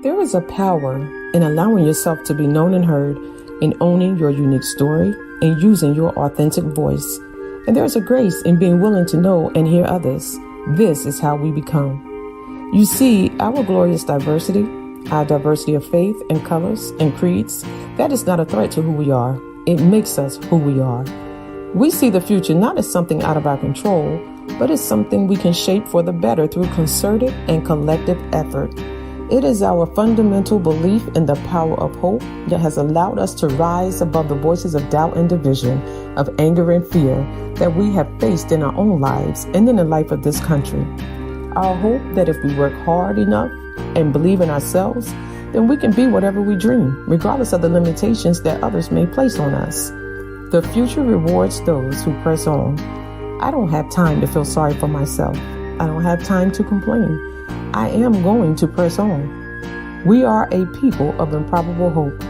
There is a power in allowing yourself to be known and heard, in owning your unique story, and using your authentic voice. And there's a grace in being willing to know and hear others. This is how we become. You see, our glorious diversity, our diversity of faith and colors and creeds, that is not a threat to who we are. It makes us who we are. We see the future not as something out of our control, but as something we can shape for the better through concerted and collective effort. It is our fundamental belief in the power of hope that has allowed us to rise above the voices of doubt and division, of anger and fear that we have faced in our own lives and in the life of this country. Our hope that if we work hard enough and believe in ourselves, then we can be whatever we dream, regardless of the limitations that others may place on us. The future rewards those who press on. I don't have time to feel sorry for myself. I don't have time to complain. I am going to press on. We are a people of improbable hope.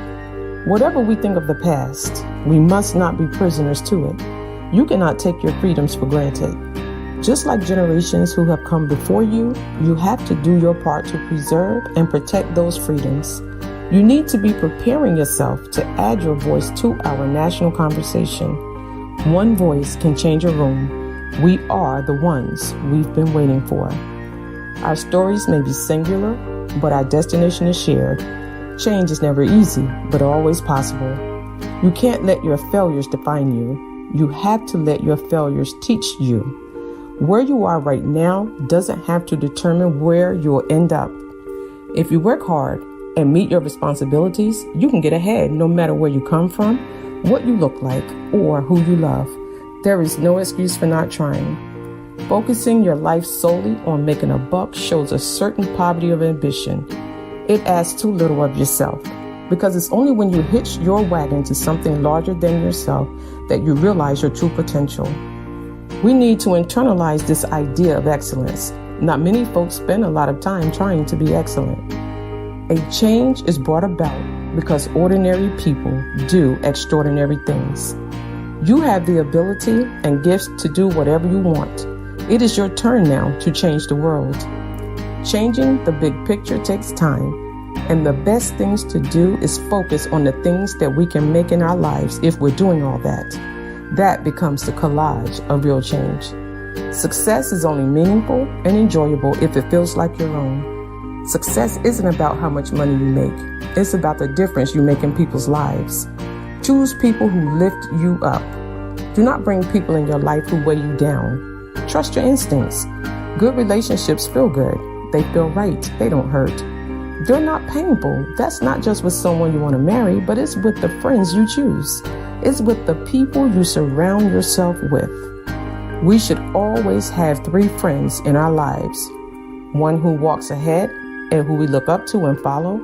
Whatever we think of the past, we must not be prisoners to it. You cannot take your freedoms for granted. Just like generations who have come before you, you have to do your part to preserve and protect those freedoms. You need to be preparing yourself to add your voice to our national conversation. One voice can change a room. We are the ones we've been waiting for. Our stories may be singular, but our destination is shared. Change is never easy, but always possible. You can't let your failures define you. You have to let your failures teach you. Where you are right now doesn't have to determine where you'll end up. If you work hard and meet your responsibilities, you can get ahead no matter where you come from, what you look like, or who you love. There is no excuse for not trying. Focusing your life solely on making a buck shows a certain poverty of ambition. It asks too little of yourself, because it's only when you hitch your wagon to something larger than yourself that you realize your true potential. We need to internalize this idea of excellence. Not many folks spend a lot of time trying to be excellent. A change is brought about because ordinary people do extraordinary things. You have the ability and gifts to do whatever you want. It is your turn now to change the world. Changing the big picture takes time, and the best things to do is focus on the things that we can make in our lives if we're doing all that. That becomes the collage of real change. Success is only meaningful and enjoyable if it feels like your own. Success isn't about how much money you make. It's about the difference you make in people's lives. Choose people who lift you up. Do not bring people in your life who weigh you down. Trust your instincts. Good relationships feel good. They feel right. They don't hurt. They're not painful. That's not just with someone you want to marry, but it's with the friends you choose. It's with the people you surround yourself with. We should always have 3 friends in our lives. One who walks ahead and who we look up to and follow.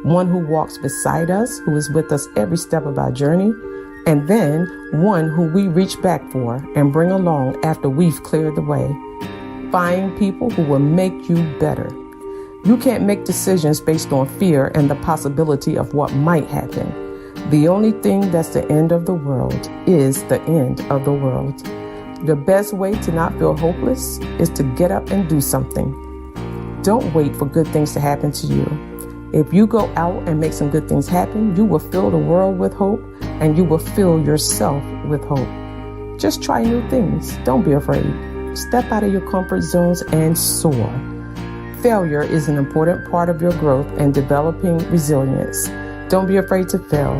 One who walks beside us, who is with us every step of our journey. And then one who we reach back for and bring along after we've cleared the way. Find people who will make you better. You can't make decisions based on fear and the possibility of what might happen. The only thing that's the end of the world is the end of the world. The best way to not feel hopeless is to get up and do something. Don't wait for good things to happen to you. If you go out and make some good things happen, you will fill the world with hope, and you will fill yourself with hope. Just try new things. Don't be afraid. Step out of your comfort zones and soar. Failure is an important part of your growth and developing resilience. Don't be afraid to fail.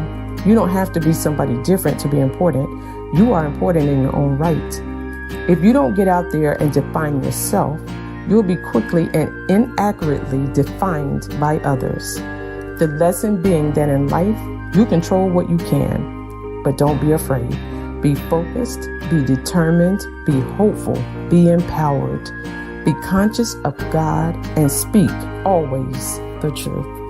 You don't have to be somebody different to be important. You are important in your own right. If you don't get out there and define yourself, you'll be quickly and inaccurately defined by others. The lesson being that in life, you control what you can, but don't be afraid. Be focused, be determined, be hopeful, be empowered. Be conscious of God and speak always the truth.